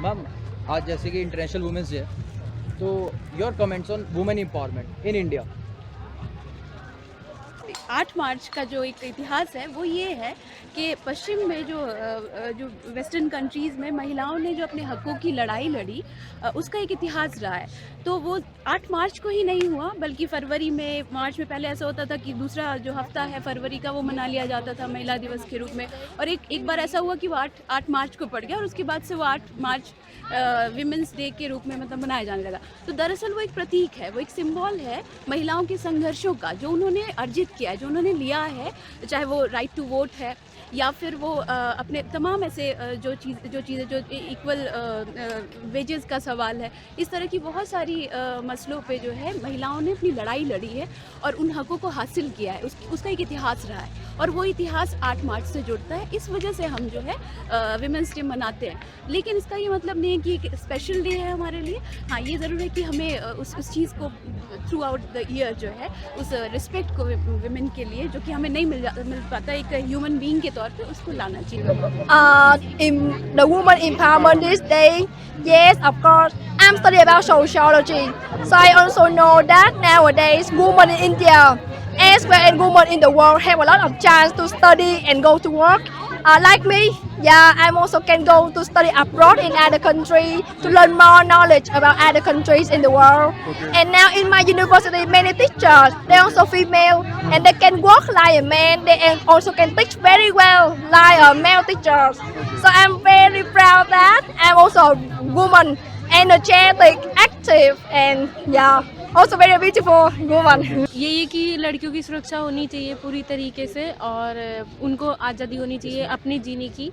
Ma'am आज जैसे कि इंटरनेशनल वुमेंस डे है, तो your comments on women empowerment in India. 8 मार्च का जो एक इतिहास है वो ये है कि पश्चिम में जो वेस्टर्न कंट्रीज़ में महिलाओं ने जो अपने हकों की लड़ाई लड़ी, उसका एक इतिहास रहा है। तो वो 8 मार्च को ही नहीं हुआ, बल्कि फरवरी में, मार्च में पहले ऐसा होता था कि दूसरा जो हफ्ता है फरवरी का वो मना लिया जाता था महिला दिवस के रूप में। और एक बार ऐसा हुआ कि वो 8 मार्च को पड़ गया और उसके बाद से वो 8 मार्च विमेंस डे के रूप में मतलब मनाया जाने लगा। तो दरअसल वो एक प्रतीक है, वो एक सिंबल है महिलाओं के संघर्षों का, जो उन्होंने अर्जित किया है, जो उन्होंने लिया है, चाहे वो राइट टू वोट है या फिर वो अपने तमाम ऐसे जो चीज़ें जो इक्वल वेजेस का सवाल है, इस तरह की बहुत सारी मसलों पे जो है महिलाओं ने अपनी लड़ाई लड़ी है और उन हकों को हासिल किया है। उसका एक इतिहास रहा है और वो इतिहास 8 मार्च से जुड़ता है। इस वजह से हम जो है विमेंस डे मनाते हैं। लेकिन इसका ये मतलब नहीं है कि एक स्पेशल डे है हमारे लिए। हाँ, ये ज़रूर है कि हमें उस चीज़ को थ्रू आउट द ईयर जो है, उस रिस्पेक्ट को विमेन के लिए, जो कि हमें नहीं मिल पाता एक ह्यूमन बीइंग के तौर पे, उसको लाना चाहिए। In the woman empowerment this day, yes, of course, I'm studying about sociology, so I also know that nowadays women in India, as well as women in the world, have a lot of chance to study and go to work. Like me, yeah, I also can go to study abroad in other country to learn more knowledge about other countries in the world. And now in my university, many teachers, they also female, and they can work like a man. They also can teach very well like a male teachers. So I'm very proud that I'm also a woman, energetic, active, and yeah, also very beautiful woman. ये कि लड़कियों की सुरक्षा होनी चाहिए पूरी तरीके से और उनको आज़ादी होनी चाहिए अपने जीने की।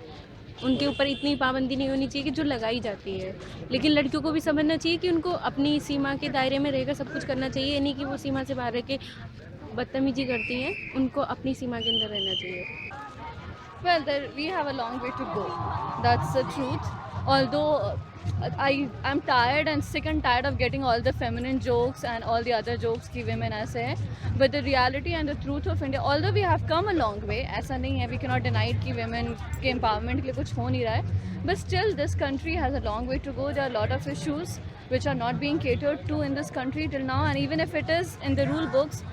उनके ऊपर इतनी पाबंदी नहीं होनी चाहिए कि जो लगाई जाती है। लेकिन लड़कियों को भी समझना चाहिए कि उनको अपनी सीमा के दायरे में रहकर सब कुछ करना चाहिए, नहीं कि वो सीमा से बाहर रह के बदतमीजी करती हैं। उनको अपनी सीमा के अंदर रहना चाहिए। Well, we have a long way to go. That's the truth. Although I'm tired and sick and tired of getting all the feminine jokes and all the other jokes कि women ऐसे हैं. But the reality and the truth of India, although we have come a long way, ऐसा नहीं है, we cannot deny it कि women के empowerment के लिए कुछ हो नहीं रहा है. But still, this country has a long way to go. There are a lot of issues which are not being catered to in this country till now. And even if it is in the rule books,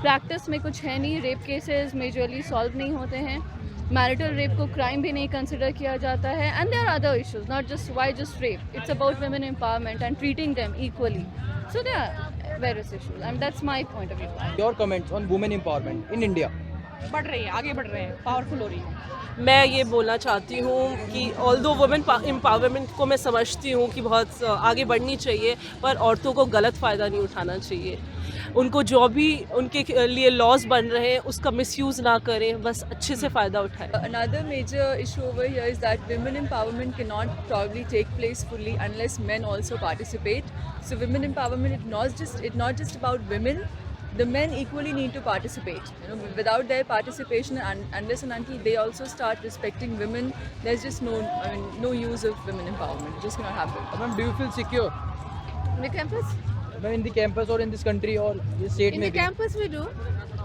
practice में कुछ है नहीं. Rape cases majorly solve नहीं होते हैं. Marital rape को crime भी नहीं कंसिडर किया जाता है and there are other issues, not just rape. It's about women empowerment and treating them equally. So there are various issues and that's my point of view. Your comments on women empowerment in India. बढ़ रही है, आगे बढ़ रहे हैं, powerful हो रही है। मैं ये बोलना चाहती हूँ कि ऑल्दो वुमेन एम्पावरमेंट को मैं समझती हूँ कि बहुत आगे बढ़नी चाहिए, पर औरतों को गलत फ़ायदा नहीं उठाना चाहिए। उनको जो भी उनके लिए लॉज बन रहे हैं उसका मिसयूज़ ना करें, बस अच्छे से फ़ायदा उठाएं। Another major issue over here is that women empowerment cannot probably take place fully unless men also participate. So women empowerment is not just about women. The men equally need to participate. You know, without their participation, and unless and until they also start respecting women, there's just no use of women empowerment. It just cannot happen. Ma'am, do you feel secure In the campus? Ma'am in the campus और in this country और इस state In में the भी? campus we do.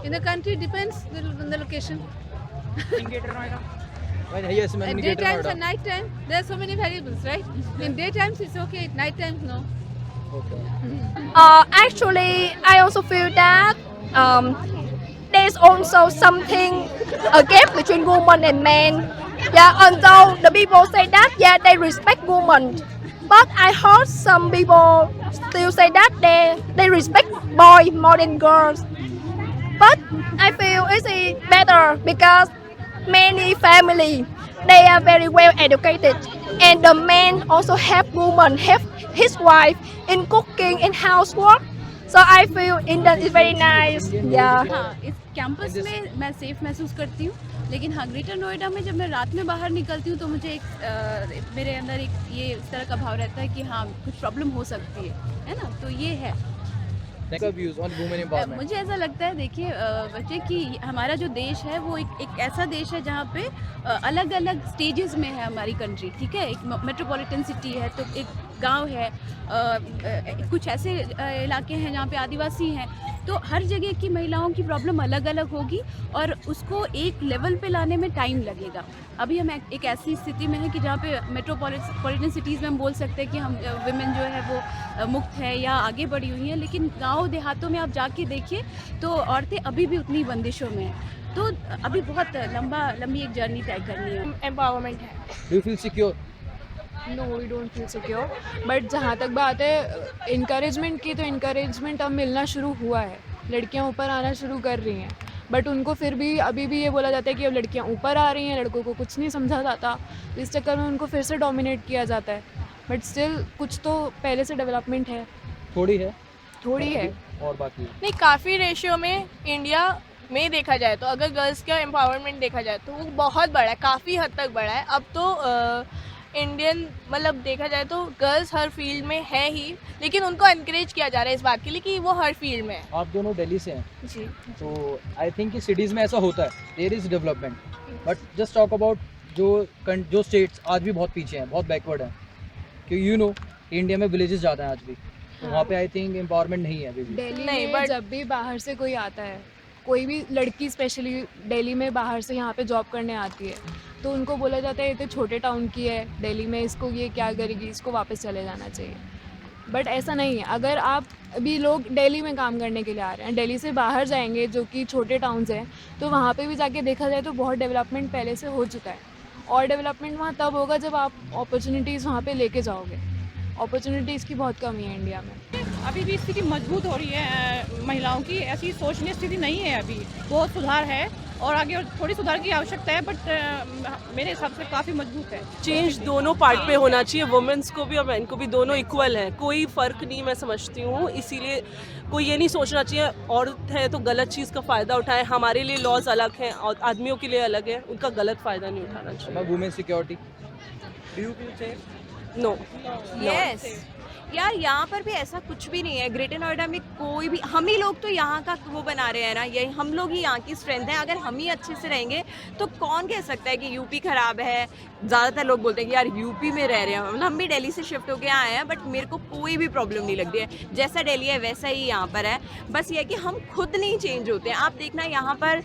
In the country depends on the location. Yes, ma'am, At in Greater daytimes Noida. and night time, there are so many variables, right? In daytimes it's okay, at night times no. Actually, I also feel that there's also something a gap between women and men. Yeah, although the people say that yeah they respect women, but I heard some people still say that they respect boys more than girls. But I feel it's better because many family they are very well educated, and the man also help woman help his wife in cooking and housework. So I feel Indian is very nice. Yeah. हाँ, इस campus में मैं safe महसूस करती हूँ, लेकिन हाँ, greater Noida में जब मैं रात में बाहर निकलती हूँ तो मुझे मेरे अंदर एक ये इस तरह का भाव रहता है कि हाँ कुछ प्रॉब्लम हो सकती है ना, तो ये है। Views on women empowerment. मुझे ऐसा लगता है, देखिए बच्चे, कि हमारा जो देश है वो एक ऐसा देश है जहाँ पे अलग अलग स्टेजेस में है हमारी कंट्री, ठीक है। एक मेट्रोपॉलिटन सिटी है, तो एक गांव है, कुछ ऐसे इलाके हैं जहाँ पे आदिवासी हैं, तो हर जगह की महिलाओं की प्रॉब्लम अलग अलग होगी और उसको एक लेवल पे लाने में टाइम लगेगा। अभी हम एक ऐसी स्थिति में है कि जहाँ पे मेट्रोपॉलिटन सिटीज़ में हम बोल सकते हैं कि हम विमेन जो है वो मुक्त है या आगे बढ़ी हुई हैं, लेकिन गाँव देहातों में आप जाके देखिए तो औरतें अभी भी उतनी बंदिशों में हैं। तो अभी बहुत लंबी एक जर्नी तय करनी है। एम्पावरमेंट है। Do you feel secure? No we don't feel secure, but जहाँ तक बात है इनकरेजमेंट की, तो इनकरेजमेंट अब मिलना शुरू हुआ है, लड़कियाँ ऊपर आना शुरू कर रही हैं। बट उनको फिर भी अभी भी ये बोला जाता है कि अब लड़कियाँ ऊपर आ रही हैं, लड़कों को कुछ नहीं समझा जाता, तो इस चक्कर में उनको फिर से डोमिनेट किया जाता है। बट स्टिल कुछ तो पहले से डेवलपमेंट है, थोड़ी है, थोड़ी है। और बाकी नहीं, काफ़ी रेशियो में इंडिया में देखा जाए तो अगर गर्ल्स का एम्पावरमेंट देखा जाए तो वो बहुत बड़ा है, काफ़ी हद तक बड़ा है। अब तो इंडियन मतलब देखा जाए तो गर्ल्स हर फील्ड में है ही, लेकिन उनको इनकरेज किया जा रहा है इस बात के लिए कि वो हर फील्ड में है। आप दोनों दिल्ली से हैं, जी। तो आई थिंक कि सिटीज़ में ऐसा होता है, there is development, but just talk about जो स्टेट्स आज भी बहुत पीछे हैं, बहुत बैकवर्ड हैं, क्योंकि यू नो इंडिया में विलेजेस ज़्यादा हैं आज भी, तो वहाँ पे आई थिंक एम्पावरमेंट नहीं है अभी भी। दिल्ली नहीं, में but- जब भी बाहर से कोई आता है, कोई भी लड़की स्पेशली दिल्ली में बाहर से यहाँ पे जॉब करने आती है, तो उनको बोला जाता है ये तो छोटे टाउन की है, दिल्ली में इसको ये क्या करेगी, इसको वापस चले जाना चाहिए। बट ऐसा नहीं है। अगर आप अभी लोग दिल्ली में काम करने के लिए आ रहे हैं, दिल्ली से बाहर जाएंगे जो कि छोटे टाउन्स हैं, तो वहाँ पे भी जाके देखा जाए तो बहुत डेवलपमेंट पहले से हो चुका है। और डेवलपमेंट वहाँ तब होगा जब आप अपॉर्चुनिटीज़ वहाँ पे लेके जाओगे। अपॉर्चुनिटीज़ की बहुत कमी है इंडिया में। अभी भी स्थिति मजबूत हो रही है महिलाओं की, ऐसी सोचनीय स्थिति नहीं है, अभी बहुत सुधार है और आगे और थोड़ी सुधार की आवश्यकता है, बट मेरे हिसाब से काफ़ी मजबूत है। चेंज दोनों पार्ट पे होना चाहिए, वुमेन्स को भी और मैन को भी, दोनों इक्वल हैं, कोई फ़र्क नहीं मैं समझती हूँ। इसीलिए कोई ये नहीं सोचना चाहिए औरत है तो गलत चीज़ का फ़ायदा उठाए। हमारे लिए लॉज अलग हैं और आदमियों के लिए अलग है, उनका गलत फ़ायदा नहीं उठाना चाहिए। Women security, no. यस यार, यहाँ पर भी ऐसा कुछ भी नहीं है। ग्रेटर नोएडा में कोई भी, हम ही लोग तो यहाँ का वो बना रहे हैं ना, यही हम लोग ही यहाँ की स्ट्रेंथ है। अगर हम ही अच्छे से रहेंगे तो कौन कह सकता है कि यूपी ख़राब है। ज़्यादातर लोग बोलते हैं कि यार यूपी में रह रहे हैं, मतलब हम भी दिल्ली से शिफ्ट होके आए हैं, बट मेरे को कोई भी प्रॉब्लम नहीं लगती है। जैसा दिल्ली है वैसा ही यहाँ पर है, बस ये है कि हम खुद नहीं चेंज होते हैं। आप देखना यहाँ पर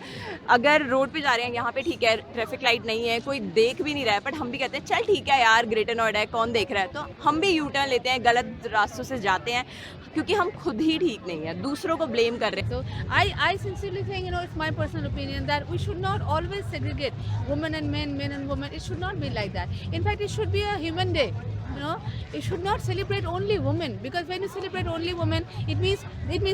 अगर रोड पे जा रहे हैं, यहाँ पे ठीक है ट्रैफिक लाइट नहीं है, कोई देख भी नहीं रहा है, बट हम भी कहते हैं चल ठीक है यार ग्रेटर नोएडा है, कौन देख रहा है, तो हम भी यू टर्न लेते हैं, गलत रास्तों से जाते हैं, क्योंकि हम खुद ही ठीक नहीं है, दूसरों को ब्लेम कर रहे हैं। So I sincerely think, you know, it's my personal opinion that we should not always segregate women and men, men and women. It should not be like that. In fact, it should be a human day. You know, it should not celebrate only women, because when you celebrate only women, it means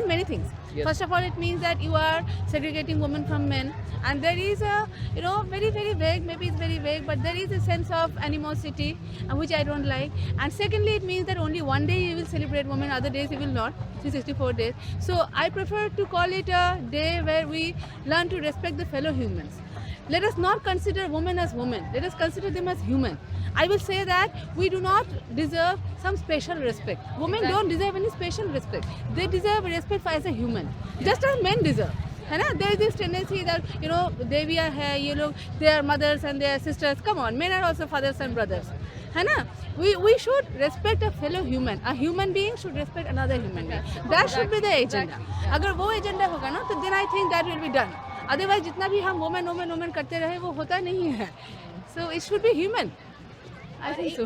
many things. Yes. First of all, it means that you are segregating women from men, and there is a, you know, very vague, maybe it's very vague, but there is a sense of animosity, which I don't like. And secondly, it means that only one day you will celebrate women, other days you will not. 364 days. So I prefer to call it a day where we learn to respect the fellow humans. Let us not consider women as women. Let us consider them as human. I will say that we do not deserve some special respect. Women don't deserve any special respect. They deserve respect as a human, just as men deserve. है ना? There is this tendency that, you know, देवियाँ है, ये लोग, they are mothers and they are sisters. Come on, men are also fathers and brothers. है ना? We should respect a fellow human. A human being should respect another human being. That should be the agenda. अगर वो agenda होगा ना, तो then I think that will be done. Otherwise जितना भी हम women करते रहे वो होता नहीं है. So it should be human. I think so.